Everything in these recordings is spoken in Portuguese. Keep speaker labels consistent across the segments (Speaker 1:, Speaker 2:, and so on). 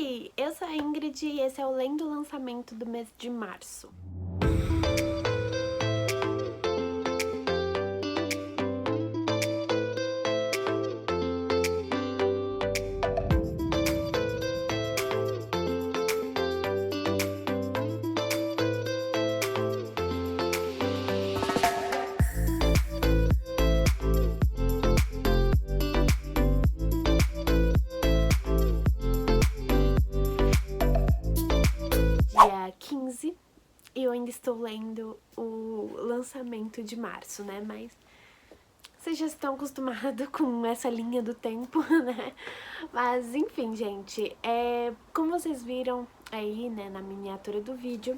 Speaker 1: Oi, eu sou a Ingrid e esse é o Lendo Lançamento do mês de março. Dia 15 e eu ainda estou lendo o lançamento de março, né? Mas vocês já estão acostumados com essa linha do tempo, né? Mas enfim, gente, como vocês viram aí, né, na miniatura do vídeo,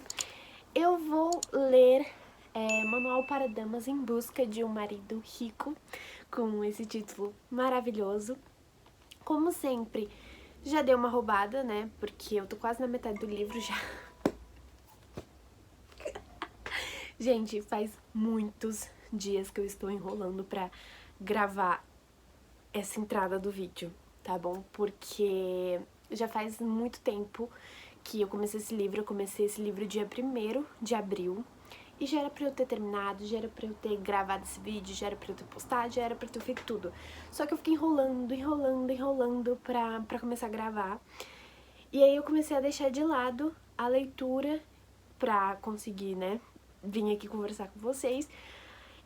Speaker 1: eu vou ler Manual para Damas em Busca de um Marido Rico, com esse título maravilhoso. Como sempre, já dei uma roubada, né? Porque eu tô quase na metade do livro já. Gente, faz muitos dias que eu estou enrolando pra gravar essa entrada do vídeo, tá bom? Porque já faz muito tempo que eu comecei esse livro. Eu comecei esse livro dia 1º de abril. E já era pra eu ter terminado, já era pra eu ter gravado esse vídeo, já era pra eu ter postado, já era pra eu ter feito tudo. Só que eu fiquei enrolando pra começar a gravar. E aí eu comecei a deixar de lado a leitura pra conseguir, né, vir aqui conversar com vocês.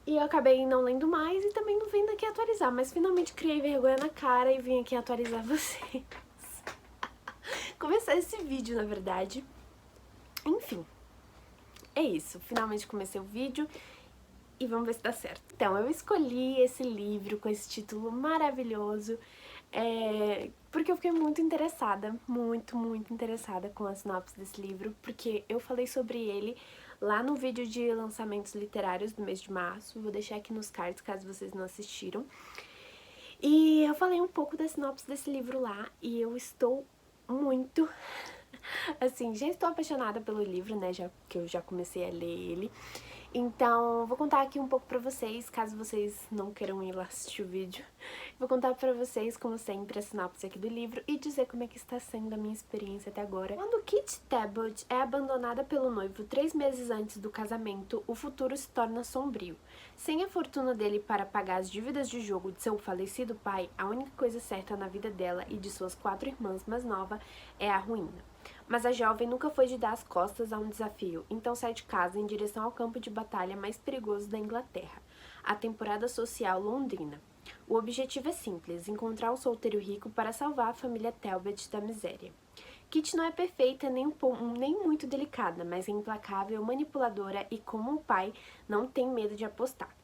Speaker 1: E eu acabei não lendo mais e também não vindo aqui atualizar. Mas finalmente criei vergonha na cara e vim aqui atualizar vocês. Começar esse vídeo, na verdade. Enfim, é isso. Finalmente comecei o vídeo e vamos ver se dá certo. Então, eu escolhi esse livro com esse título maravilhoso porque eu fiquei muito interessada, muito interessada com a sinopse desse livro, porque eu falei sobre ele lá no vídeo de lançamentos literários do mês de março. Vou deixar aqui nos cards caso vocês não assistiram. E eu falei um pouco da sinopse desse livro lá e eu estou muito... assim, já estou apaixonada pelo livro, né, que eu já comecei a ler ele. Então, vou contar aqui um pouco pra vocês, caso vocês não queiram ir lá assistir o vídeo. Vou contar pra vocês, como sempre, a sinopse aqui do livro e dizer como é que está sendo a minha experiência até agora. Quando Kit Talbot é abandonada pelo noivo 3 meses antes do casamento, o futuro se torna sombrio. Sem a fortuna dele para pagar as dívidas de jogo de seu falecido pai, a única coisa certa na vida dela e de suas 4 irmãs mais novas é a ruína. Mas a jovem nunca foi de dar as costas a um desafio, então sai de casa em direção ao campo de batalha mais perigoso da Inglaterra, a temporada social londrina. O objetivo é simples, encontrar um solteiro rico para salvar a família Talbot da miséria. Kit não é perfeita nem muito delicada, mas é implacável, manipuladora e, como um pai, não tem medo de apostar.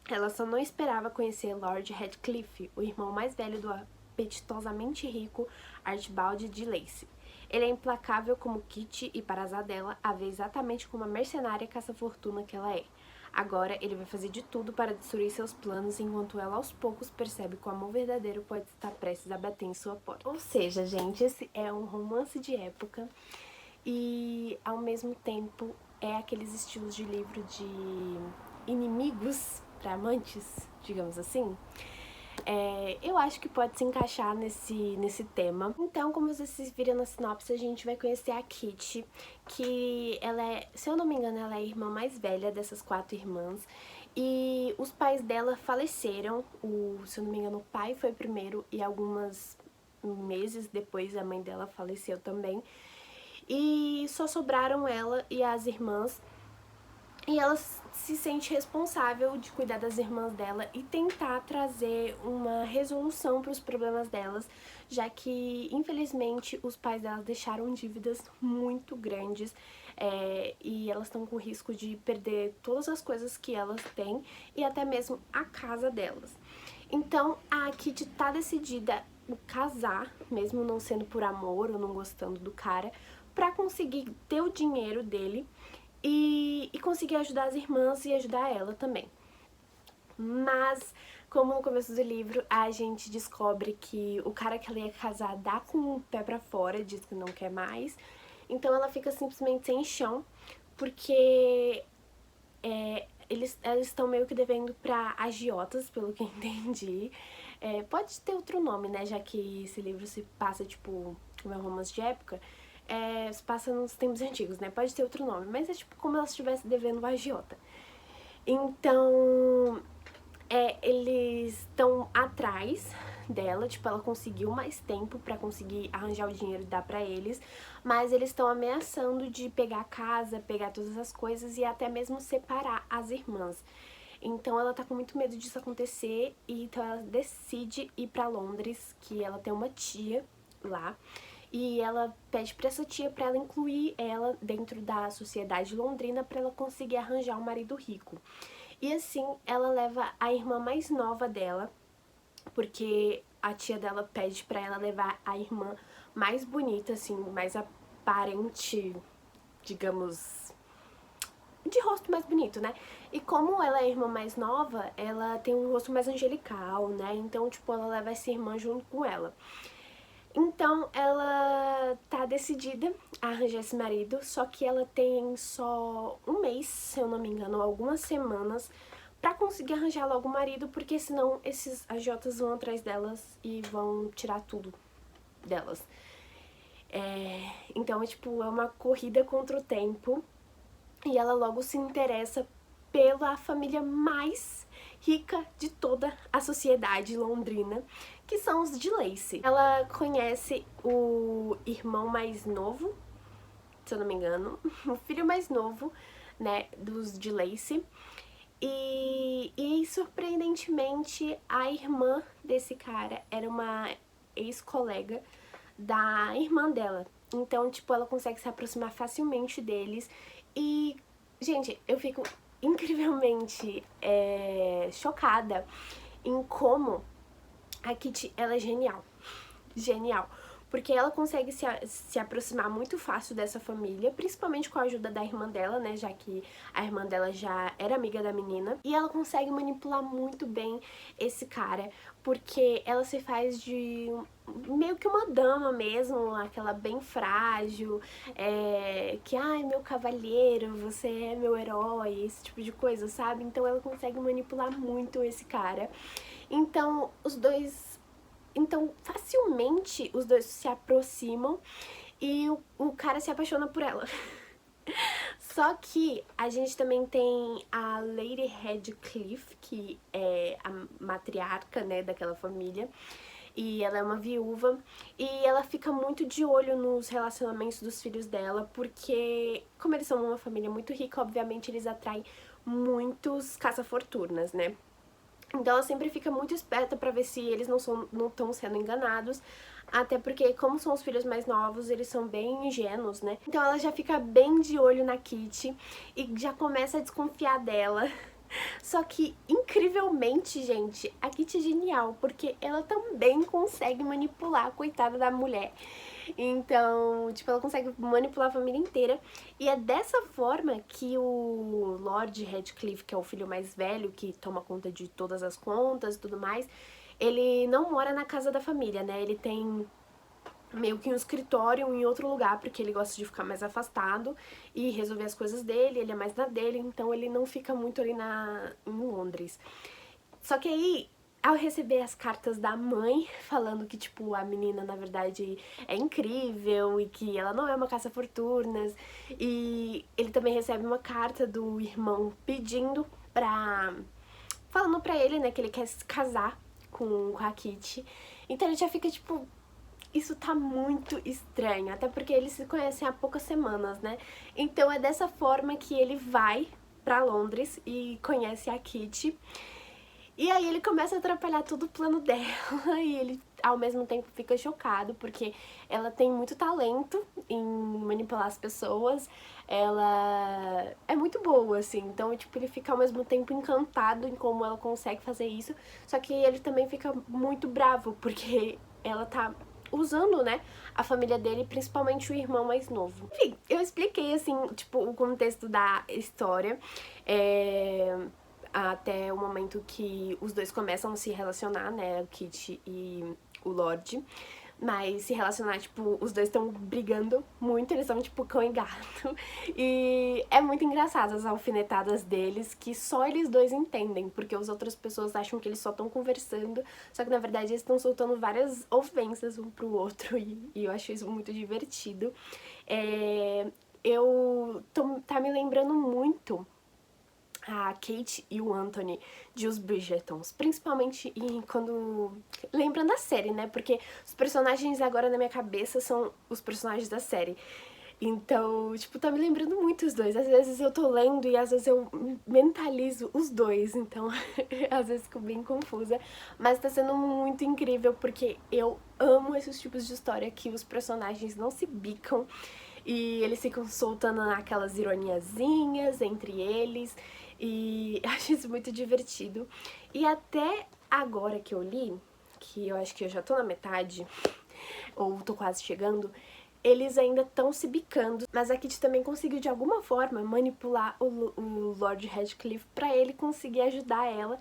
Speaker 1: Ela só não esperava conhecer Lord Heathcliff, o irmão mais velho do apetitosamente rico Archibald de Lacy. Ele é implacável como Kit e, para azar dela, a vê exatamente como a mercenária caça-fortuna que ela é. Agora, ele vai fazer de tudo para destruir seus planos, enquanto ela aos poucos percebe que o amor verdadeiro pode estar prestes a bater em sua porta. Ou seja, gente, esse é um romance de época e, ao mesmo tempo, é aqueles estilos de livro de inimigos para amantes, digamos assim. Eu acho que pode se encaixar nesse tema. Então, como vocês viram na sinopse, a gente vai conhecer a Kit, que ela é, se eu não me engano, ela é a irmã mais velha dessas 4 irmãs. E os pais dela faleceram, se eu não me engano, o pai foi primeiro e alguns meses depois a mãe dela faleceu também. E só sobraram ela e as irmãs. E ela se sente responsável de cuidar das irmãs dela e tentar trazer uma resolução para os problemas delas, já que, infelizmente, os pais delas deixaram dívidas muito grandes e elas estão com risco de perder todas as coisas que elas têm e até mesmo a casa delas. Então, a Kit tá decidida a casar, mesmo não sendo por amor ou não gostando do cara, para conseguir ter o dinheiro dele e conseguir ajudar as irmãs e ajudar ela também. Mas, como no começo do livro, a gente descobre que o cara que ela ia casar dá com o pé pra fora, diz que não quer mais. Então ela fica simplesmente sem chão, porque eles estão meio que devendo pra agiotas, pelo que eu entendi. Pode ter outro nome, né, já que esse livro se passa, tipo, como é um romance de época, se passa nos tempos antigos, né, pode ter outro nome, mas é tipo como ela estivesse devendo o agiota. Então, eles estão atrás dela, tipo, ela conseguiu mais tempo pra conseguir arranjar o dinheiro e dar pra eles, mas eles estão ameaçando de pegar a casa, pegar todas as coisas e até mesmo separar as irmãs. Então ela tá com muito medo disso acontecer, e então ela decide ir pra Londres, que ela tem uma tia lá, e ela pede pra essa tia pra ela incluir ela dentro da sociedade londrina pra ela conseguir arranjar um marido rico. E assim, ela leva a irmã mais nova dela, porque a tia dela pede pra ela levar a irmã mais bonita, assim, mais aparente, digamos, de rosto mais bonito, né? E como ela é a irmã mais nova, ela tem um rosto mais angelical, né? Então, tipo, ela leva essa irmã junto com ela. Então, ela tá decidida a arranjar esse marido, só que ela tem só um mês, se eu não me engano, ou algumas semanas, pra conseguir arranjar logo o marido, porque senão esses agiotas vão atrás delas e vão tirar tudo delas. Então, tipo, é uma corrida contra o tempo, e ela logo se interessa pela família mais rica de toda a sociedade londrina, que são os de Lacey. Ela conhece o irmão mais novo, se eu não me engano, o filho mais novo, né, dos de Lacey. E surpreendentemente, a irmã desse cara era uma ex-colega da irmã dela. Então, tipo, ela consegue se aproximar facilmente deles. E, gente, eu fico incrivelmente chocada em como a Kitty, ela é genial. Genial. Porque ela consegue se aproximar muito fácil dessa família, principalmente com a ajuda da irmã dela, né? Já que a irmã dela já era amiga da menina. E ela consegue manipular muito bem esse cara, porque ela se faz de meio que uma dama mesmo, aquela bem frágil, que, ai, meu cavalheiro, você é meu herói, esse tipo de coisa, sabe? Então ela consegue manipular muito esse cara. Então, facilmente, os dois se aproximam e o cara se apaixona por ela. Só que a gente também tem a Lady Radcliffe, que é a matriarca, né, daquela família. E ela é uma viúva, e ela fica muito de olho nos relacionamentos dos filhos dela, porque como eles são uma família muito rica, obviamente eles atraem muitos caça-fortunas, né? Então ela sempre fica muito esperta pra ver se eles não estão sendo enganados, até porque como são os filhos mais novos, eles são bem ingênuos, né? Então ela já fica bem de olho na Kitty e já começa a desconfiar dela. Só que, incrivelmente, gente, a Kitty é genial, porque ela também consegue manipular a coitada da mulher. Então, tipo, ela consegue manipular a família inteira. E é dessa forma que o Lord Radcliffe, que é o filho mais velho, que toma conta de todas as contas e tudo mais, ele não mora na casa da família, né? Ele tem meio que um escritório em outro lugar, porque ele gosta de ficar mais afastado e resolver as coisas dele, ele é mais na dele, então ele não fica muito ali em Londres. Só que aí, ao receber as cartas da mãe, falando que, tipo, a menina, na verdade, é incrível e que ela não é uma caça-fortunas, e ele também recebe uma carta do irmão pedindo falando pra ele, né, que ele quer se casar com a Kitty. Então ele já fica, tipo, isso tá muito estranho, até porque eles se conhecem há poucas semanas, né? Então é dessa forma que ele vai pra Londres e conhece a Kitty. E aí ele começa a atrapalhar todo o plano dela e ele, ao mesmo tempo, fica chocado, porque ela tem muito talento em manipular as pessoas, ela é muito boa, assim, então, tipo, ele fica ao mesmo tempo encantado em como ela consegue fazer isso, só que ele também fica muito bravo, porque ela tá usando, né, a família dele, principalmente o irmão mais novo. Enfim, eu expliquei, assim, tipo, o contexto da história, até o momento que os dois começam a se relacionar, né, o Kitty e o Lorde. mas se relacionar, tipo, os dois estão brigando muito, eles são tipo cão e gato. E é muito engraçado as alfinetadas deles, que só eles dois entendem, porque as outras pessoas acham que eles só estão conversando, só que na verdade eles estão soltando várias ofensas um pro outro, e eu acho isso muito divertido. Tá me lembrando muito a Kate e o Anthony de Os Bridgertons, principalmente quando... lembrando a série, né, porque os personagens agora na minha cabeça são os personagens da série. Então, tipo, tá me lembrando muito os dois. Às vezes eu tô lendo e às vezes eu mentalizo os dois, então às vezes fico bem confusa. Mas tá sendo muito incrível porque eu amo esses tipos de história que os personagens não se bicam e eles ficam soltando aquelas ironiazinhas entre eles. E acho isso muito divertido. E até agora que eu li, que eu acho que eu já tô na metade, ou tô quase chegando, eles ainda estão se bicando, mas a Kitty também conseguiu de alguma forma manipular o Lord Radcliffe pra ele conseguir ajudar ela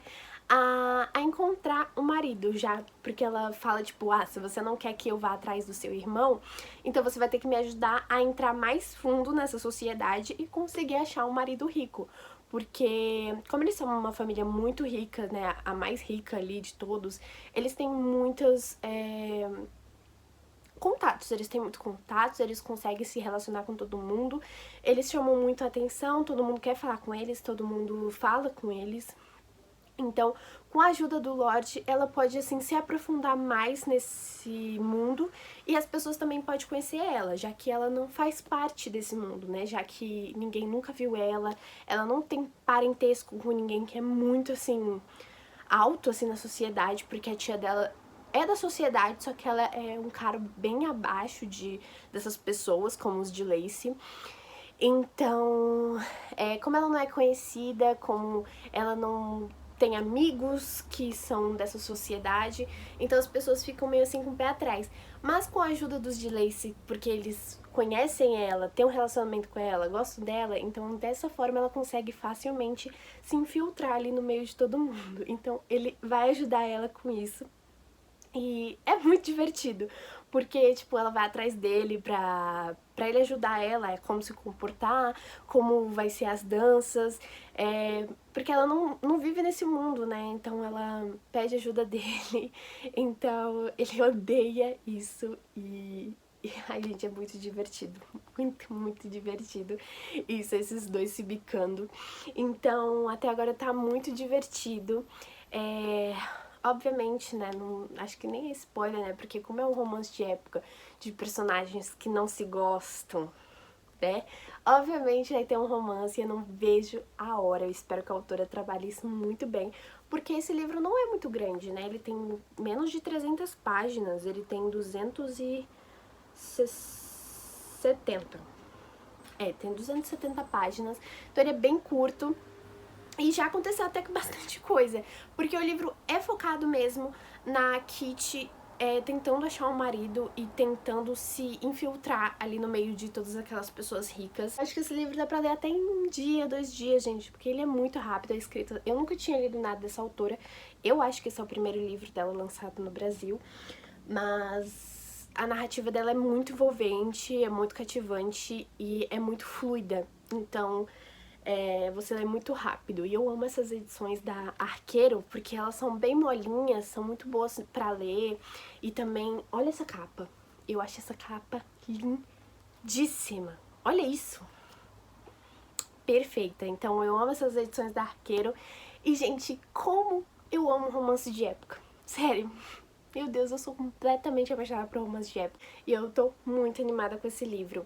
Speaker 1: a encontrar um marido, já, porque ela fala tipo, se você não quer que eu vá atrás do seu irmão, então você vai ter que me ajudar a entrar mais fundo nessa sociedade e conseguir achar um marido rico. Porque, como eles são uma família muito rica, né, a mais rica ali de todos, eles têm muitas... contatos, eles têm muitos contatos, eles conseguem se relacionar com todo mundo, eles chamam muito a atenção, todo mundo quer falar com eles, todo mundo fala com eles. Então, com a ajuda do Lorde, ela pode, assim, se aprofundar mais nesse mundo e as pessoas também podem conhecer ela, já que ela não faz parte desse mundo, né? Já que ninguém nunca viu ela não tem parentesco com ninguém que é muito, assim, alto, assim, na sociedade, porque a tia dela é da sociedade, só que ela é um cara bem abaixo dessas pessoas, como os de Lacey. Então, como ela não é conhecida, como ela não tem amigos que são dessa sociedade, então as pessoas ficam meio assim com o pé atrás. Mas com a ajuda dos de Lacey, porque eles conhecem ela, têm um relacionamento com ela, gostam dela, então dessa forma ela consegue facilmente se infiltrar ali no meio de todo mundo. Então ele vai ajudar ela com isso. E é muito divertido, porque, tipo, ela vai atrás dele pra ele ajudar ela, como se comportar, como vai ser as danças, porque ela não vive nesse mundo, né, então ela pede ajuda dele, então ele odeia isso ai, gente, é muito divertido, muito, muito divertido isso, esses dois se bicando. Então, até agora tá muito divertido. Obviamente, né, não, acho que nem é spoiler, né, porque como é um romance de época de personagens que não se gostam, né, obviamente vai ter um romance e eu não vejo a hora. Eu espero que a autora trabalhe isso muito bem, porque esse livro não é muito grande, né, ele tem menos de 300 páginas, ele tem 270. Tem 270 páginas, então ele é bem curto. E já aconteceu até com bastante coisa, porque o livro é focado mesmo na Kitty tentando achar um marido e tentando se infiltrar ali no meio de todas aquelas pessoas ricas. Acho que esse livro dá pra ler até em um dia, 2 dias, gente, porque ele é muito rápido, a escrita. Eu nunca tinha lido nada dessa autora, eu acho que esse é o primeiro livro dela lançado no Brasil, mas a narrativa dela é muito envolvente, é muito cativante e é muito fluida, então... você lê muito rápido. E eu amo essas edições da Arqueiro, porque elas são bem molinhas, são muito boas pra ler. E também, olha essa capa. Eu acho essa capa lindíssima. Olha isso. Perfeita. Então eu amo essas edições da Arqueiro. E, gente, como eu amo romance de época. Sério. Meu Deus, eu sou completamente apaixonada por romance de época. E eu tô muito animada com esse livro.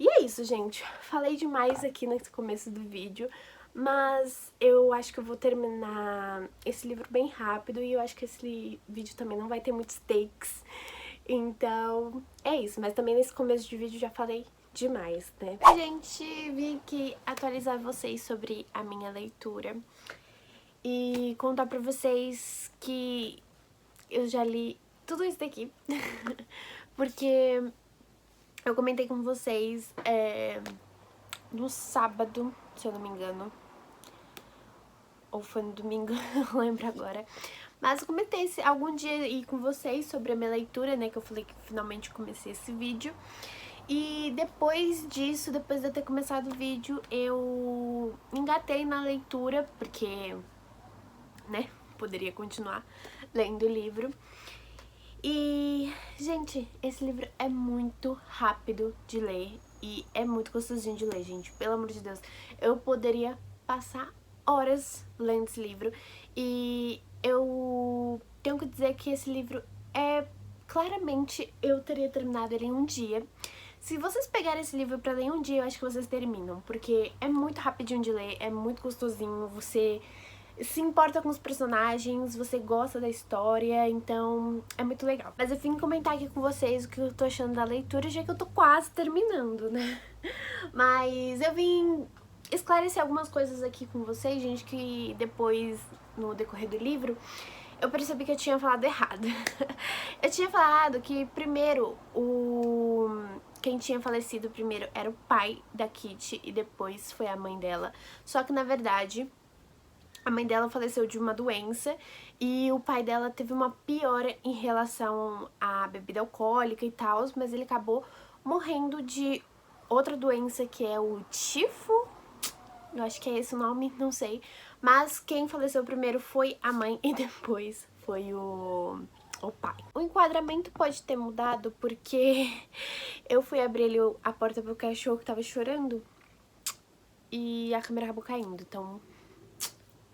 Speaker 1: E é isso, gente. Falei demais aqui nesse começo do vídeo, mas eu acho que eu vou terminar esse livro bem rápido e eu acho que esse vídeo também não vai ter muitos takes. Então, é isso. Mas também nesse começo de vídeo já falei demais, né? Gente, vim aqui atualizar vocês sobre a minha leitura e contar pra vocês que eu já li tudo isso daqui, porque... eu comentei com vocês no sábado, se eu não me engano, ou foi no domingo, não lembro agora, Mas eu comentei algum dia aí com vocês sobre a minha leitura, né, que eu falei que finalmente comecei esse vídeo. E depois disso, depois de eu ter começado o vídeo, eu engatei na leitura, porque, né, poderia continuar lendo o livro. E, gente, esse livro é muito rápido de ler e é muito gostosinho de ler, gente. Pelo amor de Deus, eu poderia passar horas lendo esse livro. E eu tenho que dizer que esse livro claramente, eu teria terminado ele em um dia. Se vocês pegarem esse livro pra ler em um dia, eu acho que vocês terminam, porque é muito rapidinho de ler, é muito gostosinho, você se importa com os personagens, você gosta da história, então é muito legal. Mas eu vim comentar aqui com vocês o que eu tô achando da leitura, já que eu tô quase terminando, né? Mas eu vim esclarecer algumas coisas aqui com vocês, gente, que depois, no decorrer do livro, eu percebi que eu tinha falado errado. Eu tinha falado que primeiro quem tinha falecido primeiro era o pai da Kitty e depois foi a mãe dela. Só que na verdade a mãe dela faleceu de uma doença e o pai dela teve uma piora em relação à bebida alcoólica e tal, mas ele acabou morrendo de outra doença que é o tifo. Eu acho que é esse o nome, não sei. Mas quem faleceu primeiro foi a mãe e depois foi o pai. O enquadramento pode ter mudado porque eu fui abrir ali a porta pro cachorro que tava chorando e a câmera acabou caindo, então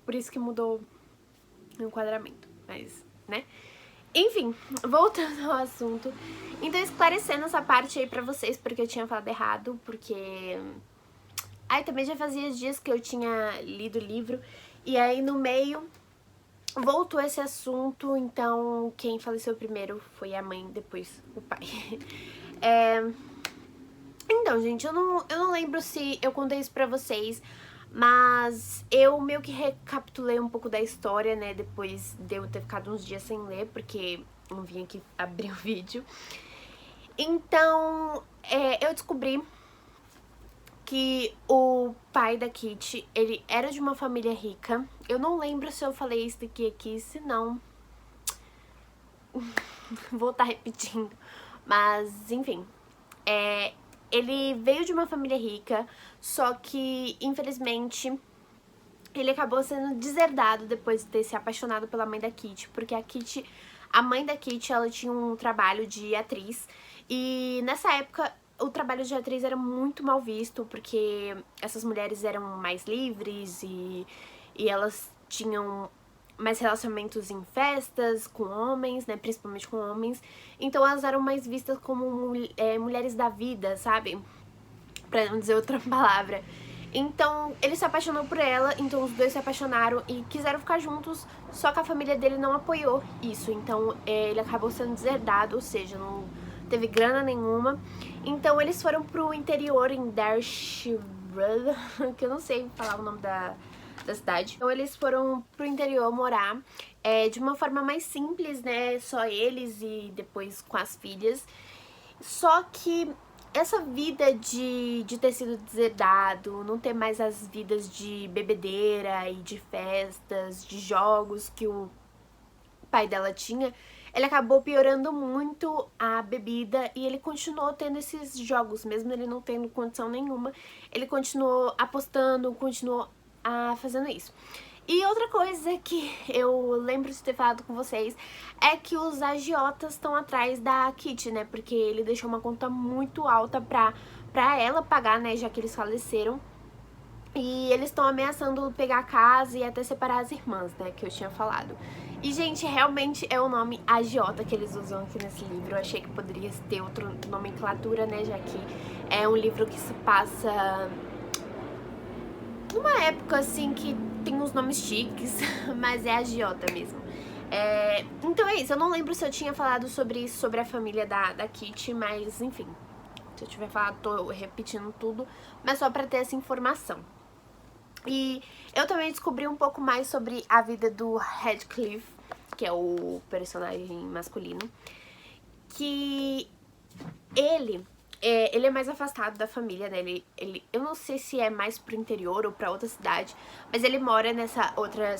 Speaker 1: por isso que mudou o enquadramento, mas, né? Enfim, voltando ao assunto, então esclarecendo essa parte aí pra vocês, porque eu tinha falado errado, porque... Aí também já fazia dias que eu tinha lido o livro, e aí no meio voltou esse assunto, então quem faleceu primeiro foi a mãe, depois o pai. Então, gente, eu não lembro se eu contei isso pra vocês, mas eu meio que recapitulei um pouco da história, né, depois de eu ter ficado uns dias sem ler, porque não vim aqui abrir o vídeo. Então, eu descobri que o pai da Kitty, ele era de uma família rica. Eu não lembro se eu falei isso aqui, se não... vou estar repetindo. Mas, enfim, ele veio de uma família rica, só que, infelizmente, ele acabou sendo deserdado depois de ter se apaixonado pela mãe da Kitty, porque a mãe da Kitty, ela tinha um trabalho de atriz, e nessa época o trabalho de atriz era muito mal visto, porque essas mulheres eram mais livres e elas tinham mais relacionamentos em festas com homens, né, principalmente com homens, então elas eram mais vistas como mulheres da vida, sabe, pra não dizer outra palavra. Então ele se apaixonou por ela, então os dois se apaixonaram e quiseram ficar juntos, só que a família dele não apoiou isso, então ele acabou sendo deserdado, ou seja, não teve grana nenhuma. Então eles foram pro interior em Dershire, que eu não sei falar o nome da cidade. Então eles foram pro interior morar de uma forma mais simples, né, só eles e depois com as filhas. Só que essa vida de ter sido deserdado, não ter mais as vidas de bebedeira e de festas, de jogos que o pai dela tinha, ele acabou piorando muito a bebida e ele continuou tendo esses jogos, mesmo ele não tendo condição nenhuma, ele continuou apostando, continuou fazendo isso. E outra coisa que eu lembro de ter falado com vocês é que os agiotas estão atrás da Kitty, né? Porque ele deixou uma conta muito alta pra ela pagar, né? Já que eles faleceram. E eles estão ameaçando pegar a casa e até separar as irmãs, né? Que eu tinha falado. E, gente, realmente é o nome agiota que eles usam aqui nesse livro. Eu achei que poderia ter outra nomenclatura, né? Já que é um livro que se passa numa época, assim, que tem uns nomes chiques, mas é agiota mesmo. Então é isso, eu não lembro se eu tinha falado sobre isso, sobre a família da Kitty, mas enfim, se eu tiver falado, tô repetindo tudo, mas só pra ter essa informação. E eu também descobri um pouco mais sobre a vida do Radcliffe, que é o personagem masculino, que ele ele é mais afastado da família, né? Eu não sei se é mais pro interior ou pra outra cidade, mas ele mora nessa outra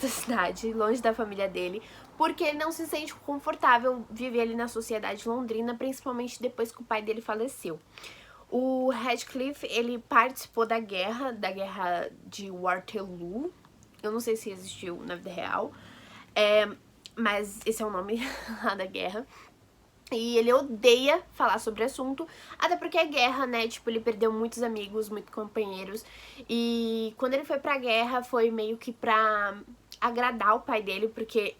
Speaker 1: cidade, longe da família dele, porque ele não se sente confortável viver ali na sociedade londrina, principalmente depois que o pai dele faleceu. O Radcliffe, ele participou da guerra de Waterloo. Eu não sei se existiu na vida real, mas esse é o nome lá da guerra. E ele odeia falar sobre o assunto, até porque é guerra, né? Tipo, ele perdeu muitos amigos, muitos companheiros. E quando ele foi pra guerra, foi meio que pra agradar o pai dele, porque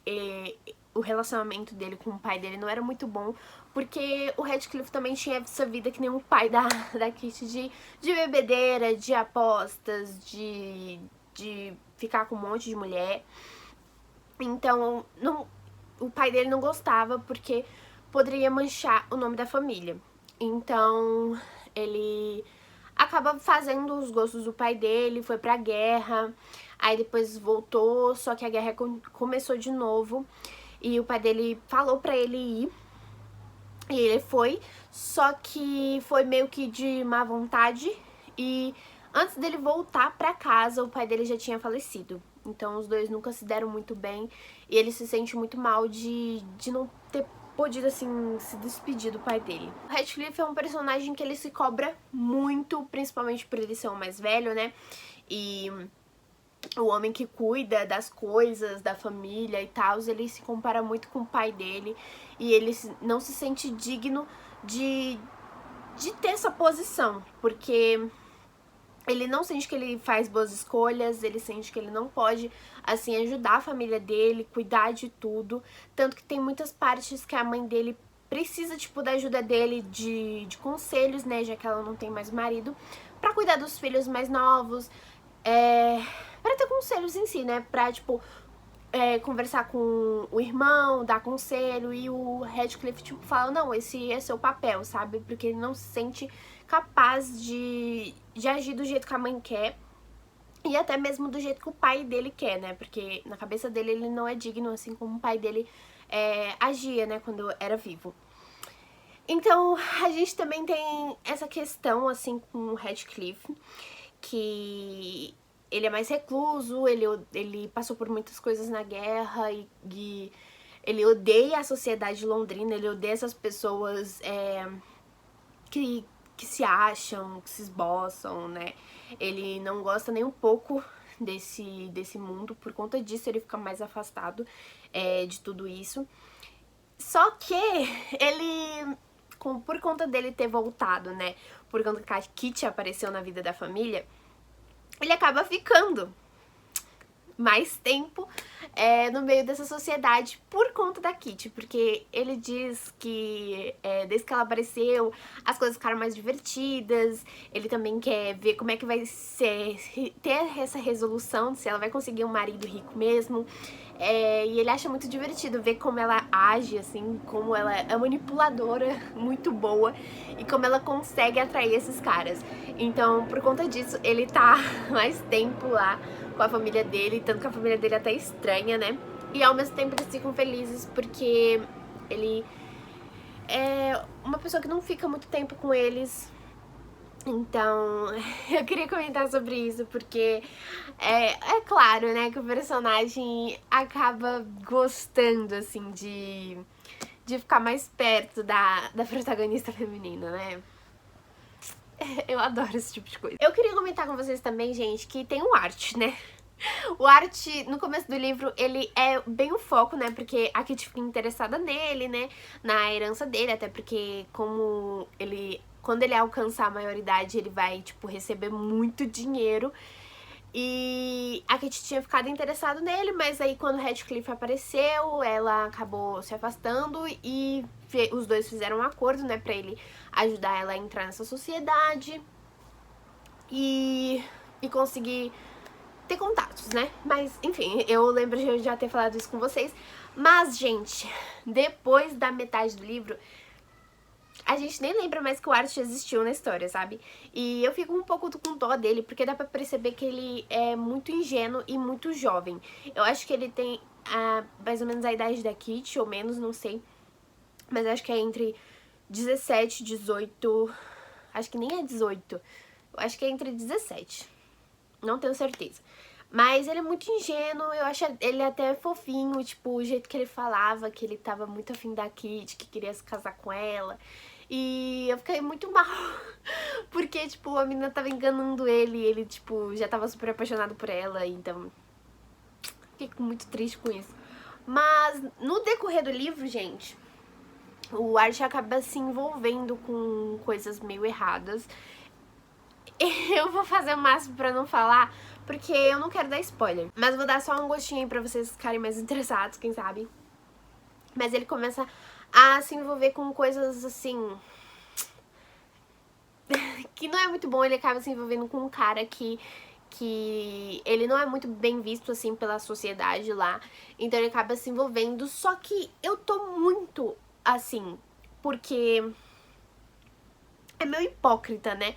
Speaker 1: o relacionamento dele com o pai dele não era muito bom. Porque o Radcliffe também tinha essa vida que nem o pai da Kitty, de bebedeira, de apostas, de ficar com um monte de mulher. Então, o pai dele não gostava, porque poderia manchar o nome da família. Então, ele acaba fazendo os gostos do pai dele, foi pra guerra, aí depois voltou, só que a guerra começou de novo, e o pai dele falou pra ele ir, e ele foi, só que foi meio que de má vontade, e antes dele voltar pra casa, o pai dele já tinha falecido. Então os dois nunca se deram muito bem, e ele se sente muito mal de não ter podido, assim, se despedir do pai dele. O Radcliffe é um personagem que ele se cobra muito, principalmente por ele ser o mais velho, né? E o homem que cuida das coisas, da família e tal, ele se compara muito com o pai dele, e ele não se sente digno de ter essa posição, porque ele não sente que ele faz boas escolhas, ele sente que ele não pode, assim, ajudar a família dele, cuidar de tudo. Tanto que tem muitas partes que a mãe dele precisa, tipo, da ajuda dele de conselhos, né, já que ela não tem mais marido, pra cuidar dos filhos mais novos, pra ter conselhos em si, né, pra, tipo, conversar com o irmão, dar conselho, e o Radcliffe, tipo, fala, não, esse é seu papel, sabe? Porque ele não se sente capaz de agir do jeito que a mãe quer, e até mesmo do jeito que o pai dele quer, né? Porque na cabeça dele ele não é digno, assim como o pai dele agia, né, quando era vivo. Então, a gente também tem essa questão, assim, com o Radcliffe, que ele é mais recluso, ele passou por muitas coisas na guerra e ele odeia a sociedade londrina, ele odeia essas pessoas que se acham, que se esboçam, né? Ele não gosta nem um pouco desse mundo, por conta disso ele fica mais afastado de tudo isso. Só que ele, por conta dele ter voltado, né, por conta que a Kitty apareceu na vida da família, ele acaba ficando mais tempo no meio dessa sociedade por conta da Kitty, porque ele diz que desde que ela apareceu as coisas ficaram mais divertidas, ele também quer ver como é que vai ser, ter essa resolução, se ela vai conseguir um marido rico mesmo, e ele acha muito divertido ver como ela age, assim, como ela é manipuladora, muito boa, e como ela consegue atrair esses caras. Então, por conta disso, ele tá mais tempo lá com a família dele, tanto que a família dele até estranha, né? E ao mesmo tempo eles ficam felizes porque ele é uma pessoa que não fica muito tempo com eles. Então, eu queria comentar sobre isso, porque é claro, né, que o personagem acaba gostando, assim, de ficar mais perto da protagonista feminina, né? Eu adoro esse tipo de coisa. Eu queria comentar com vocês também, gente, que tem o Art, né? O Art, no começo do livro, ele é bem o foco, né? Porque a Kitty fica interessada nele, né? Na herança dele, até porque como quando ele alcançar a maioridade, ele vai, tipo, receber muito dinheiro. E a Kitty tinha ficado interessada nele, mas aí quando o Radcliffe apareceu, ela acabou se afastando e os dois fizeram um acordo, né, pra ele ajudar ela a entrar nessa sociedade e conseguir ter contatos, né? Mas, enfim, eu lembro de eu já ter falado isso com vocês. Mas, gente, depois da metade do livro, a gente nem lembra mais que o Art existiu na história, sabe? E eu fico um pouco com dó dele, porque dá pra perceber que ele é muito ingênuo e muito jovem. Eu acho que ele tem mais ou menos a idade da Kitty, ou menos, não sei. Mas eu acho que é entre 17, 18, acho que nem é 18, eu acho que é entre 17, não tenho certeza. Mas ele é muito ingênuo, eu acho ele até fofinho, tipo, o jeito que ele falava, que ele tava muito afim da Kitty, que queria se casar com ela. E eu fiquei muito mal, porque, tipo, a menina tava enganando ele e ele, tipo, já tava super apaixonado por ela, então fiquei muito triste com isso. Mas no decorrer do livro, gente, o Archie acaba se envolvendo com coisas meio erradas. Eu vou fazer o máximo pra não falar, porque eu não quero dar spoiler. Mas vou dar só um gostinho aí pra vocês ficarem mais interessados, quem sabe. Mas ele começa a se envolver com coisas assim... que não é muito bom. Ele acaba se envolvendo com um cara que ele não é muito bem visto, assim, pela sociedade lá. Então ele acaba se envolvendo. Só que eu tô muito, assim, porque é meio hipócrita, né?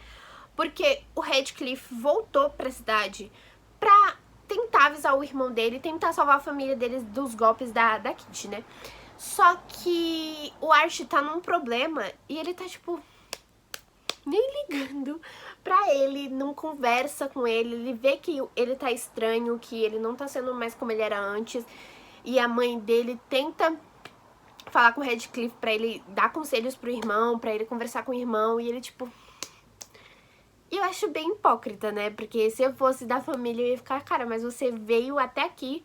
Speaker 1: Porque o Radcliffe voltou pra cidade pra tentar avisar o irmão dele, tentar salvar a família deles dos golpes da Kitty, né? Só que o Archie tá num problema e ele tá, tipo, nem ligando pra ele, não conversa com ele vê que ele tá estranho, que ele não tá sendo mais como ele era antes. E a mãe dele tenta falar com o Radcliffe pra ele dar conselhos pro irmão, pra ele conversar com o irmão, e ele, tipo... eu acho bem hipócrita, né? Porque se eu fosse da família, eu ia ficar, cara, mas você veio até aqui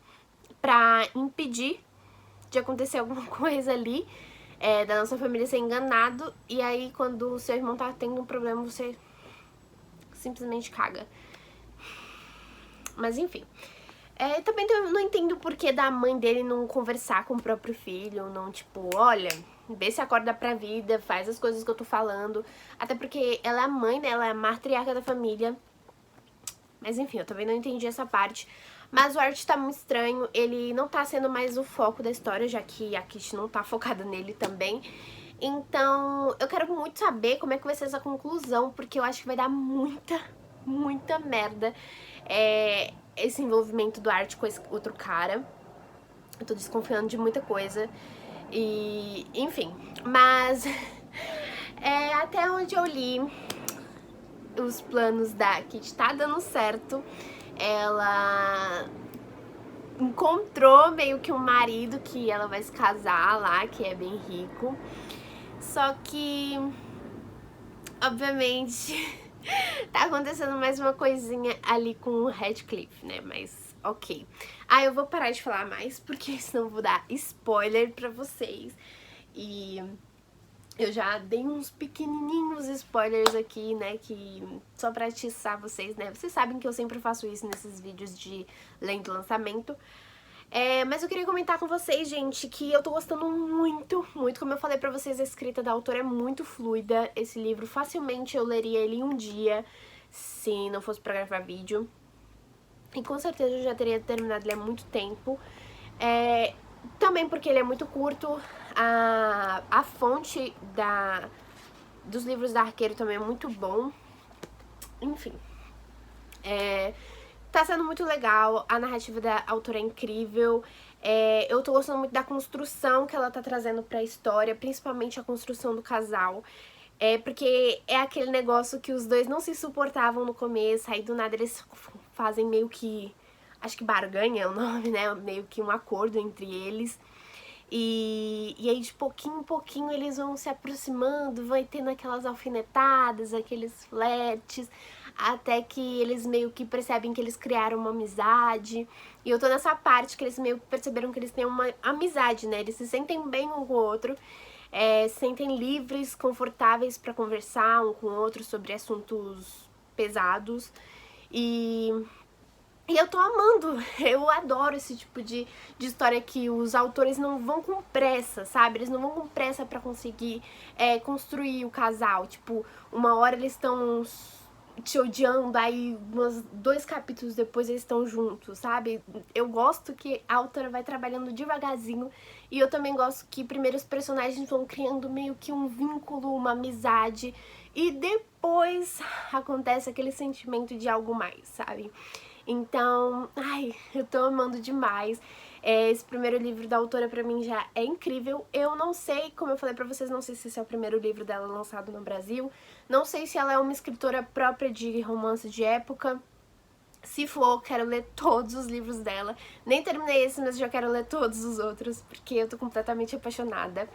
Speaker 1: pra impedir de acontecer alguma coisa ali, da nossa família ser enganado, e aí quando o seu irmão tá tendo um problema, você simplesmente caga. Mas enfim. Também não entendo o porquê da mãe dele não conversar com o próprio filho, não, tipo, olha, vê se acorda pra vida, faz as coisas que eu tô falando. Até porque ela é a mãe, né, ela é a matriarca da família. Mas enfim, eu também não entendi essa parte. Mas o Archie tá muito estranho, ele não tá sendo mais o foco da história, já que a Kitty não tá focada nele também. Então, eu quero muito saber como é que vai ser essa conclusão, porque eu acho que vai dar muita merda esse envolvimento do Archie com esse outro cara. Eu tô desconfiando de muita coisa. E, enfim, mas até onde eu li, os planos da Kitty tá dando certo. Ela encontrou meio que um marido que ela vai se casar lá, que é bem rico. Só que, obviamente, tá acontecendo mais uma coisinha ali com o Radcliffe, né? Mas, ok. Eu vou parar de falar mais, porque senão eu vou dar spoiler pra vocês. E eu já dei uns pequenininhos spoilers aqui, né, que só pra atiçar vocês, né, vocês sabem que eu sempre faço isso nesses vídeos de lendo lançamento. Mas eu queria comentar com vocês, gente, que eu tô gostando muito, como eu falei pra vocês, a escrita da autora é muito fluida. Esse livro, facilmente eu leria ele em um dia, se não fosse pra gravar vídeo. E com certeza eu já teria terminado ele há muito tempo. Também porque ele é muito curto, a fonte dos livros da Arqueiro também é muito bom. Enfim, tá sendo muito legal, a narrativa da autora é incrível. Eu tô gostando muito da construção que ela tá trazendo pra história, principalmente a construção do casal. Porque é aquele negócio que os dois não se suportavam no começo, aí do nada eles fazem meio que... acho que barganha é o nome, né? Meio que um acordo entre eles. E aí de pouquinho em pouquinho eles vão se aproximando, vai tendo aquelas alfinetadas, aqueles flertes, até que eles meio que percebem que eles criaram uma amizade. E eu tô nessa parte que eles meio que perceberam que eles têm uma amizade, né? Eles se sentem bem um com o outro, se sentem livres, confortáveis pra conversar um com o outro sobre assuntos pesados. E eu tô amando, eu adoro esse tipo de história que os autores não vão com pressa, sabe? Eles não vão com pressa pra conseguir construir o casal. Tipo, uma hora eles estão te odiando, aí uns 2 capítulos depois eles estão juntos, sabe? Eu gosto que a autora vai trabalhando devagarzinho, e eu também gosto que primeiro os personagens vão criando meio que um vínculo, uma amizade, e depois acontece aquele sentimento de algo mais, sabe? Então, ai, eu tô amando demais. Esse primeiro livro da autora pra mim já é incrível. Eu não sei, como eu falei pra vocês, não sei se esse é o primeiro livro dela lançado no Brasil. Não sei se ela é uma escritora própria de romance de época. Se for, quero ler todos os livros dela. Nem terminei esse, mas já quero ler todos os outros, porque eu tô completamente apaixonada.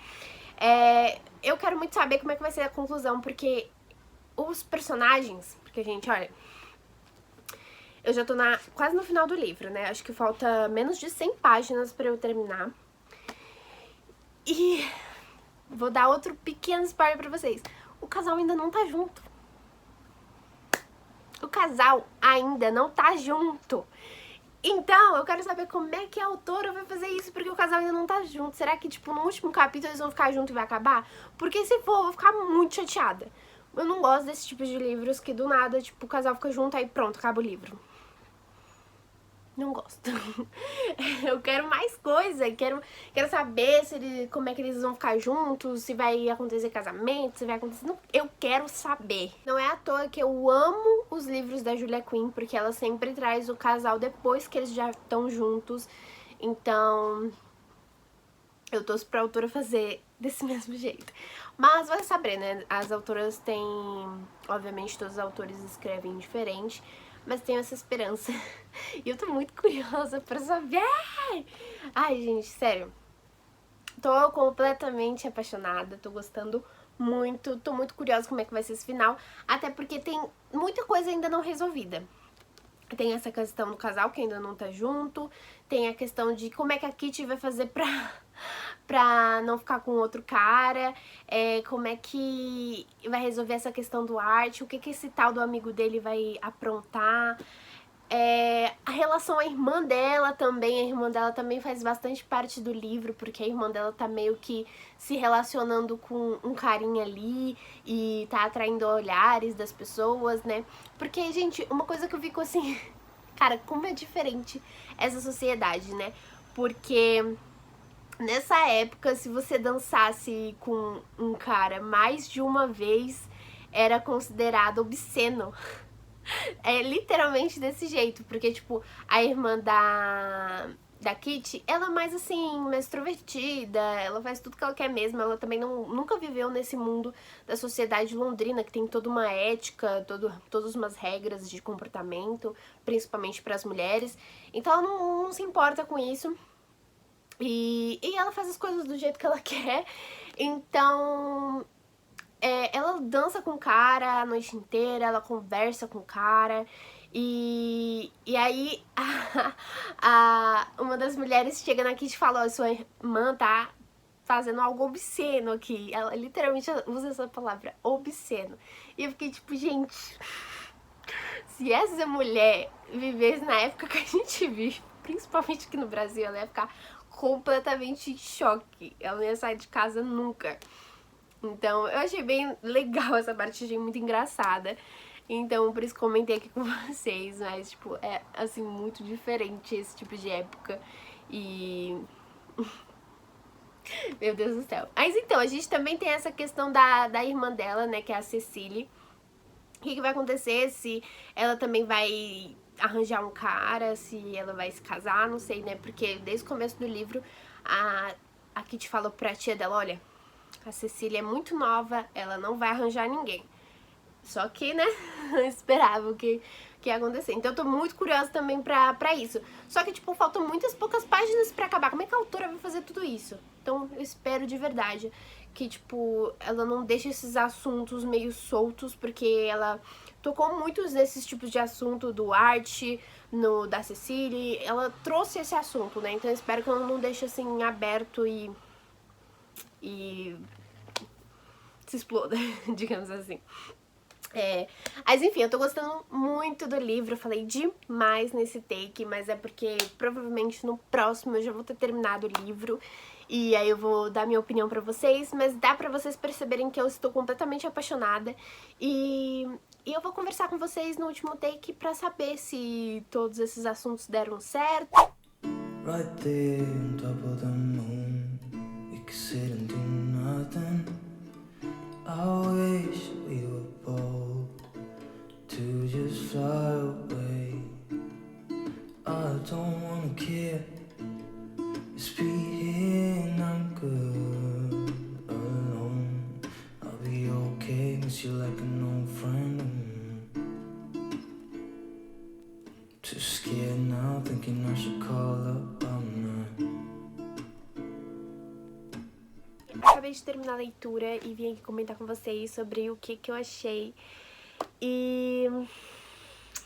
Speaker 1: Eu quero muito saber como é que vai ser a conclusão, porque os personagens... Porque, gente, olha... Eu já tô quase no final do livro, né? Acho que falta menos de 100 páginas pra eu terminar. E vou dar outro pequeno spoiler pra vocês. O casal ainda não tá junto. O casal ainda não tá junto. Então, eu quero saber como é que a autora vai fazer isso, porque o casal ainda não tá junto. Será que, tipo, no último capítulo eles vão ficar juntos e vai acabar? Porque se for, eu vou ficar muito chateada. Eu não gosto desse tipo de livros que do nada, tipo, o casal fica junto, aí pronto, acaba o livro. Não gosto. Eu quero mais coisa, quero saber como é que eles vão ficar juntos, se vai acontecer casamento, se vai acontecer... Não, eu quero saber. Não é à toa que eu amo os livros da Julia Quinn, porque ela sempre traz o casal depois que eles já estão juntos. Então, eu torço pra autora fazer desse mesmo jeito. Mas vai saber, né? As autoras têm... Obviamente, todos os autores escrevem diferente, mas tenho essa esperança. E eu tô muito curiosa pra saber. Ai, gente, sério. Tô completamente apaixonada, tô gostando muito. Tô muito curiosa como é que vai ser esse final. Até porque tem muita coisa ainda não resolvida. Tem essa questão do casal que ainda não tá junto. Tem a questão de como é que a Kitty vai fazer pra não ficar com outro cara, como é que vai resolver essa questão do Art, o que esse tal do amigo dele vai aprontar, a relação à irmã dela também. A irmã dela também faz bastante parte do livro, porque a irmã dela tá meio que se relacionando com um carinha ali e tá atraindo olhares das pessoas, né? Porque, gente, uma coisa que eu fico assim... Cara, como é diferente essa sociedade, né? Porque... Nessa época, se você dançasse com um cara mais de uma vez, era considerado obsceno. É literalmente desse jeito, porque, tipo, a irmã da Kitty, ela é mais assim, mais extrovertida, ela faz tudo que ela quer mesmo, ela também nunca viveu nesse mundo da sociedade londrina, que tem toda uma ética, todas umas regras de comportamento, principalmente para as mulheres, então ela não se importa com isso. E ela faz as coisas do jeito que ela quer, então ela dança com o cara a noite inteira, ela conversa com o cara, e aí uma das mulheres chega na Kitty e fala: ó, sua irmã tá fazendo algo obsceno aqui. Ela literalmente usa essa palavra, obsceno. E eu fiquei tipo, gente, se essa mulher vivesse na época que a gente vive, principalmente aqui no Brasil, ela ia ficar completamente em choque. Ela não ia sair de casa nunca. Então, eu achei bem legal essa parte, achei muito engraçada. Então, por isso comentei aqui com vocês. Mas, tipo, é, assim, muito diferente esse tipo de época. E... Meu Deus do céu. Mas, então, a gente também tem essa questão da irmã dela, né, que é a Cecily. O que vai acontecer, se ela também vai arranjar um cara, se ela vai se casar, não sei, né? Porque desde o começo do livro, a Kitty falou pra tia dela: olha, a Cecília é muito nova, ela não vai arranjar ninguém. Só que, né, eu esperava o que ia acontecer. Então eu tô muito curiosa também pra isso. Só que, tipo, faltam muitas poucas páginas pra acabar. Como é que a autora vai fazer tudo isso? Então eu espero de verdade que, tipo, ela não deixe esses assuntos meio soltos, porque ela tocou muitos desses tipos de assunto do Art, da Cecily. Ela trouxe esse assunto, né? Então eu espero que ela não deixe, assim, aberto e se exploda, digamos assim. Mas enfim, eu tô gostando muito do livro, eu falei demais nesse take, mas é porque provavelmente no próximo eu já vou ter terminado o livro e aí eu vou dar minha opinião pra vocês, mas dá pra vocês perceberem que eu estou completamente apaixonada e eu vou conversar com vocês no último take pra saber se todos esses assuntos deram certo. Right there on top of the moon, we could sit and do nothing. I wish we were bold to just fly away. I don't wanna care
Speaker 2: like an old friend. Too scared now, thinking I should call up all night.
Speaker 1: Acabei de terminar a leitura e vim aqui comentar com vocês sobre o que eu achei. E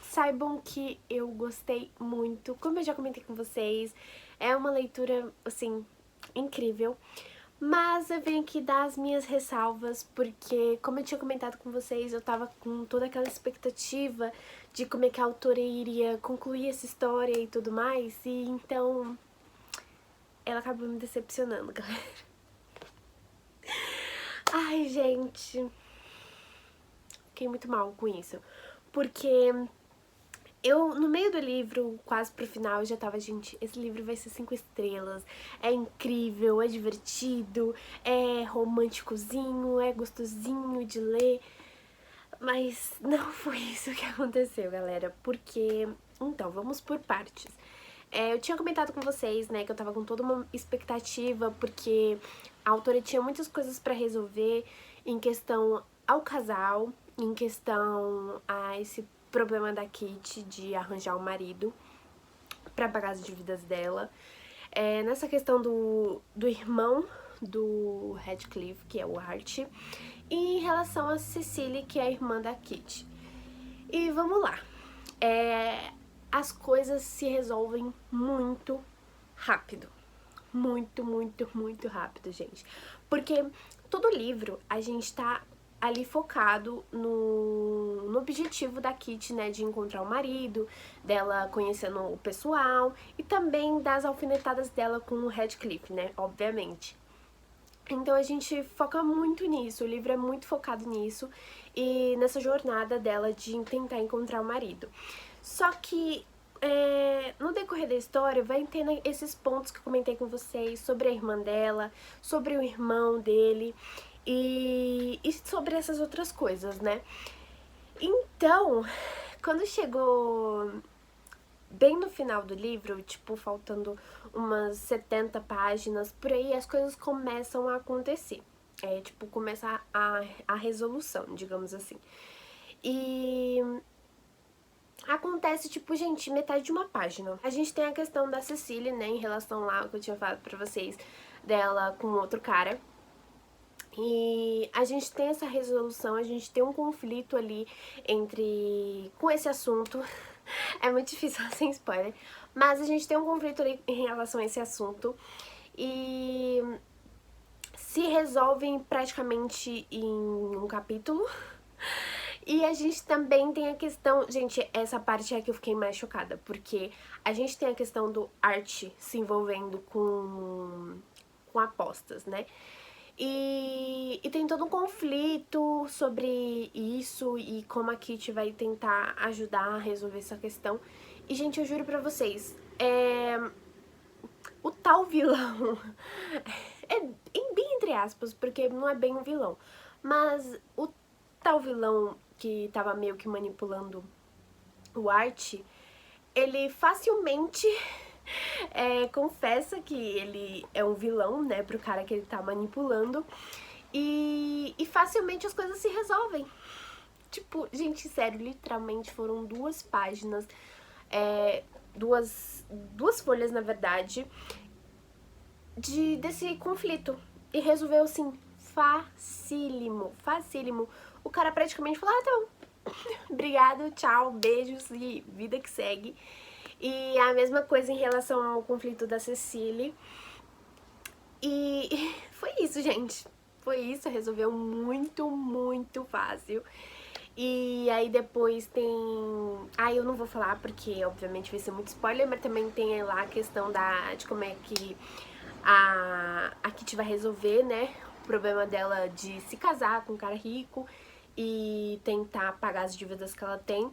Speaker 1: saibam que eu gostei muito. Como eu já comentei com vocês, é uma leitura, assim, incrível. Mas eu venho aqui dar as minhas ressalvas, porque, como eu tinha comentado com vocês, eu tava com toda aquela expectativa de como é que a autora iria concluir essa história e tudo mais. E então, ela acabou me decepcionando, galera. Ai, gente, fiquei muito mal com isso, porque eu, no meio do livro, quase pro final, eu já tava, gente, esse livro vai ser 5 estrelas, é incrível, é divertido, é românticozinho, é gostosinho de ler, mas não foi isso que aconteceu, galera, porque, então, vamos por partes. Eu tinha comentado com vocês, né, que eu tava com toda uma expectativa, porque a autora tinha muitas coisas pra resolver em questão ao casal, em questão a esse problema da Kitty de arranjar um marido pra pagar as dívidas dela. Nessa questão do irmão do Radcliffe, que é o Art, e em relação a Cecily, que é a irmã da Kitty. E vamos lá. As coisas se resolvem muito rápido. Muito, muito, muito rápido, gente. Porque todo livro a gente tá ali focado no objetivo da Kitty, né, de encontrar o marido, dela conhecendo o pessoal e também das alfinetadas dela com o Radcliffe, né, obviamente. Então a gente foca muito nisso, o livro é muito focado nisso e nessa jornada dela de tentar encontrar o marido. Só que no decorrer da história vai tendo esses pontos que eu comentei com vocês sobre a irmã dela, sobre o irmão dele e sobre essas outras coisas, né? Então, quando chegou bem no final do livro, tipo, faltando umas 70 páginas, por aí as coisas começam a acontecer. Tipo, começa a resolução, digamos assim. E acontece, tipo, gente, metade de uma página. A gente tem a questão da Cecily, né, em relação lá, que eu tinha falado pra vocês, dela com outro cara. E a gente tem essa resolução, a gente tem um conflito ali com esse assunto. É muito difícil sem spoiler, mas a gente tem um conflito ali em relação a esse assunto. E se resolvem praticamente em um capítulo. E a gente também tem a questão... Gente, essa parte é que eu fiquei mais chocada, porque a gente tem a questão do Art se envolvendo com apostas, né? E tem todo um conflito sobre isso e como a Kitty vai tentar ajudar a resolver essa questão. E, gente, eu juro pra vocês, o tal vilão... é bem entre aspas, porque não é bem um vilão. Mas o tal vilão que tava meio que manipulando o Art, ele facilmente confessa que ele é um vilão, né, pro cara que ele tá manipulando. E facilmente as coisas se resolvem. Tipo, gente, sério, literalmente foram 2 páginas, duas folhas, na verdade, desse conflito. E resolveu, assim, facílimo, facílimo. O cara praticamente falou, tá bom, obrigado, tchau, beijos e vida que segue. E a mesma coisa em relação ao conflito da Cecily. E foi isso, gente. Foi isso, resolveu muito, muito fácil. E aí depois tem... eu não vou falar porque obviamente vai ser muito spoiler, mas também tem lá a questão de como é que a Kitty vai resolver, né, o problema dela de se casar com um cara rico e tentar pagar as dívidas que ela tem.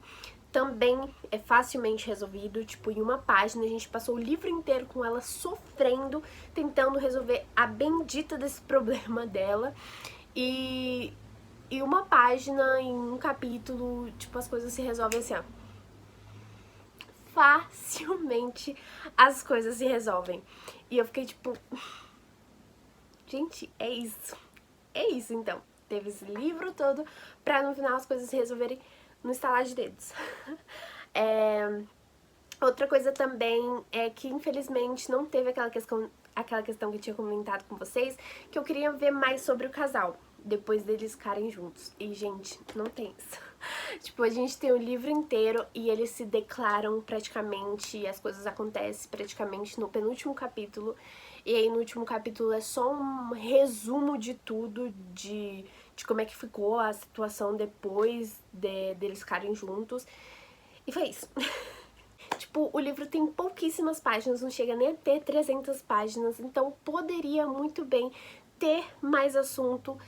Speaker 1: Também é facilmente resolvido, tipo, em uma página. A gente passou o livro inteiro com ela sofrendo, tentando resolver a bendita desse problema dela. E uma página, em um capítulo, tipo, as coisas se resolvem assim, ó. Facilmente as coisas se resolvem. E eu fiquei tipo... Gente, é isso. É isso, então. teve esse livro todo pra no final as coisas se resolverem no estalar de dedos. Outra coisa também é que infelizmente não teve aquela questão que eu tinha comentado com vocês, que eu queria ver mais sobre o casal, depois deles ficarem juntos. E, gente, não tem isso. Tipo, a gente tem o livro inteiro e eles se declaram praticamente, e as coisas acontecem praticamente no penúltimo capítulo. E aí no último capítulo é só um resumo de tudo, de como é que ficou a situação depois deles ficarem juntos. E foi isso. Tipo, o livro tem pouquíssimas páginas, não chega nem a ter 300 páginas, então poderia muito bem ter mais assunto,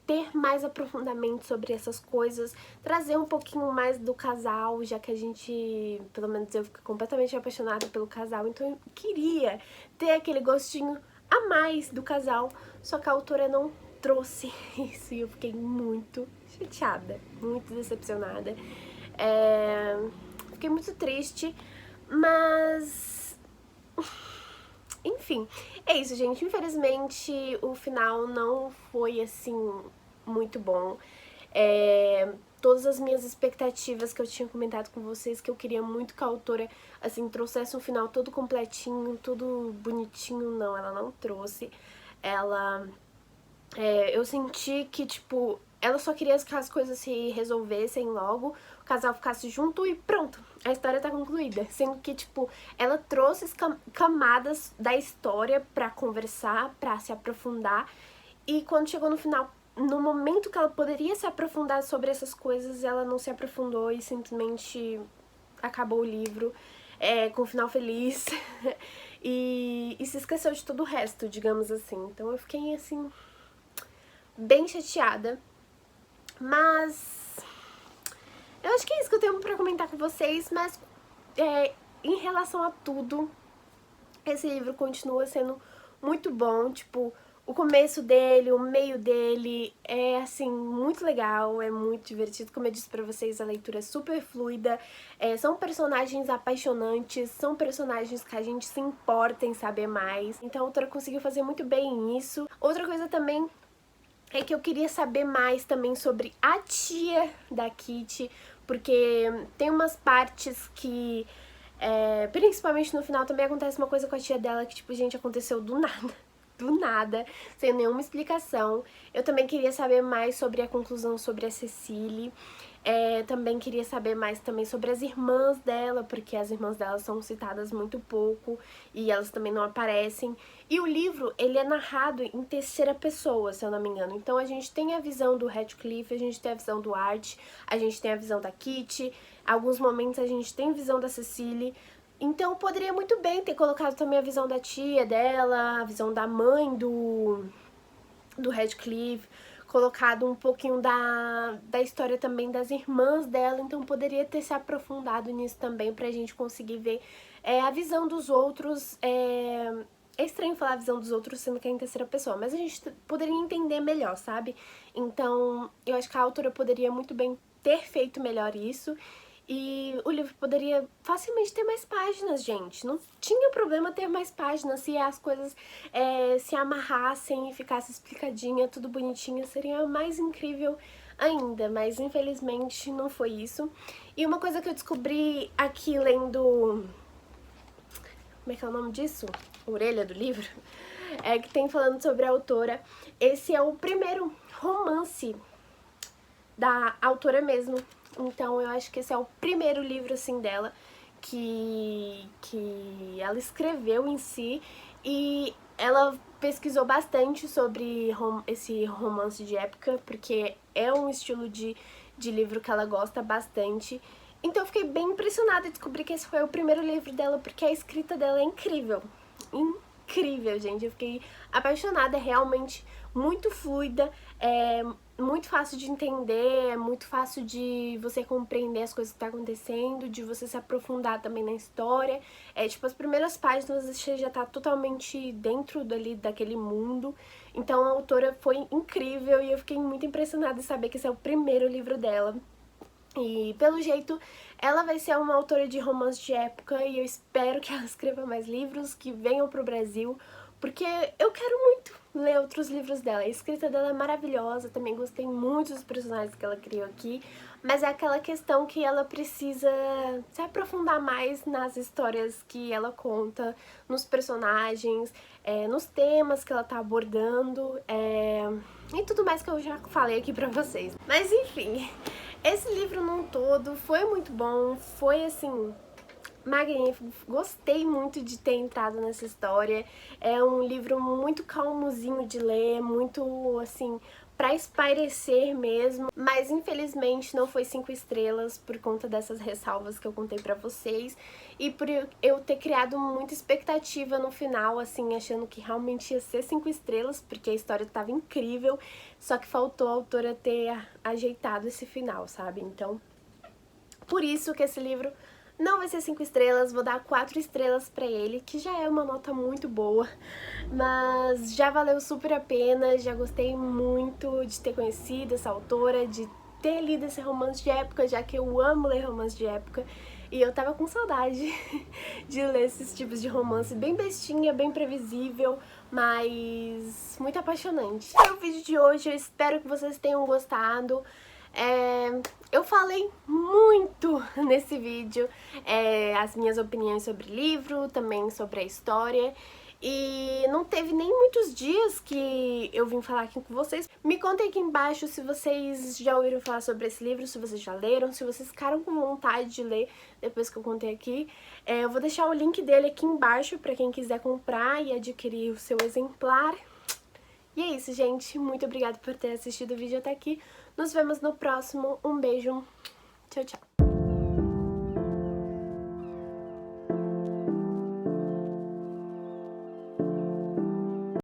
Speaker 1: ter mais aprofundamento sobre essas coisas, trazer um pouquinho mais do casal, já que a gente, pelo menos eu fico completamente apaixonada pelo casal, então eu queria ter aquele gostinho a mais do casal, só que a autora não trouxe isso e eu fiquei muito chateada, muito decepcionada. Fiquei muito triste, mas... Enfim, é isso, gente. Infelizmente, o final não foi, assim, muito bom. Todas as minhas expectativas que eu tinha comentado com vocês, que eu queria muito que a autora, assim, trouxesse um final todo completinho, tudo bonitinho, não, ela não trouxe. Eu senti que, tipo, ela só queria que as coisas se resolvessem logo, o casal ficasse junto e pronto, a história tá concluída. Sendo que, tipo, ela trouxe camadas da história pra conversar, pra se aprofundar, e quando chegou no final, no momento que ela poderia se aprofundar sobre essas coisas, ela não se aprofundou e simplesmente acabou o livro com um final feliz e se esqueceu de todo o resto, digamos assim. Então eu fiquei, assim, bem chateada, mas eu acho que é isso que eu tenho pra comentar com vocês, mas em relação a tudo, esse livro continua sendo muito bom, tipo, o começo dele, o meio dele é, assim, muito legal, é muito divertido. Como eu disse pra vocês, a leitura é super fluida, são personagens apaixonantes, são personagens que a gente se importa em saber mais. Então a autora conseguiu fazer muito bem isso. Outra coisa também é que eu queria saber mais também sobre a tia da Kitty, porque tem umas partes que, principalmente no final, também acontece uma coisa com a tia dela que, tipo, gente, aconteceu do nada. Do nada, sem nenhuma explicação. Eu também queria saber mais sobre a conclusão sobre a Cecily. Também queria saber mais também sobre as irmãs dela, porque as irmãs dela são citadas muito pouco e elas também não aparecem. E o livro, ele é narrado em terceira pessoa, se eu não me engano. Então a gente tem a visão do Radcliffe, a gente tem a visão do Art, a gente tem a visão da Kitty, alguns momentos a gente tem a visão da Cecily. Então eu poderia muito bem ter colocado também a visão da tia dela, a visão da mãe do Radcliffe, colocado um pouquinho da história também das irmãs dela, então poderia ter se aprofundado nisso também pra gente conseguir ver a visão dos outros. É estranho falar a visão dos outros sendo que é em terceira pessoa, mas a gente poderia entender melhor, sabe? Então eu acho que a autora poderia muito bem ter feito melhor isso. E o livro poderia facilmente ter mais páginas, gente. Não tinha problema ter mais páginas se as coisas se amarrassem e ficasse explicadinha, tudo bonitinho. Seria mais incrível ainda, mas infelizmente não foi isso. E uma coisa que eu descobri aqui lendo... Como é que é o nome disso? Orelha do livro? Que tem falando sobre a autora. Esse é o primeiro romance da autora mesmo. Então eu acho que esse é o primeiro livro, assim, dela que ela escreveu em si. E ela pesquisou bastante sobre esse romance de época, porque é um estilo de livro que ela gosta bastante. Então eu fiquei bem impressionada em descobrir que esse foi o primeiro livro dela, porque a escrita dela é incrível. Incrível, gente. Eu fiquei apaixonada, é realmente muito fluida, é muito fácil de entender, é muito fácil de você compreender as coisas que tá acontecendo, de você se aprofundar também na história. Tipo, as primeiras páginas você já tá totalmente dentro daquele mundo. Então a autora foi incrível e eu fiquei muito impressionada em saber que esse é o primeiro livro dela. E, pelo jeito, ela vai ser uma autora de romance de época e eu espero que ela escreva mais livros, que venham pro Brasil, porque eu quero ler outros livros dela. A escrita dela é maravilhosa, também gostei muito dos personagens que ela criou aqui, mas é aquela questão que ela precisa se aprofundar mais nas histórias que ela conta, nos personagens, nos temas que ela tá abordando, e tudo mais que eu já falei aqui pra vocês. Mas enfim, esse livro num todo foi muito bom, foi assim, magnífico, gostei muito de ter entrado nessa história. É um livro muito calmozinho de ler, muito assim, pra espairecer mesmo, mas infelizmente não foi 5 estrelas por conta dessas ressalvas que eu contei pra vocês e por eu ter criado muita expectativa no final, assim, achando que realmente ia ser 5 estrelas, porque a história tava incrível, só que faltou a autora ter ajeitado esse final, sabe? Então, por isso que esse livro não vai ser 5 estrelas, vou dar 4 estrelas pra ele, que já é uma nota muito boa, mas já valeu super a pena, já gostei muito de ter conhecido essa autora, de ter lido esse romance de época, já que eu amo ler romance de época, e eu tava com saudade de ler esses tipos de romance bem bestinha, bem previsível, mas muito apaixonante. Esse é o vídeo de hoje, eu espero que vocês tenham gostado. Eu falei muito nesse vídeo as minhas opiniões sobre o livro, também sobre a história, e não teve nem muitos dias que eu vim falar aqui com vocês. Me contem aqui embaixo se vocês já ouviram falar sobre esse livro, se vocês já leram, se vocês ficaram com vontade de ler depois que eu contei aqui. Eu vou deixar o link dele aqui embaixo para quem quiser comprar e adquirir o seu exemplar. E é isso, gente. Muito obrigada por ter assistido o vídeo até aqui. Nos vemos no próximo. Um beijo. Tchau, tchau.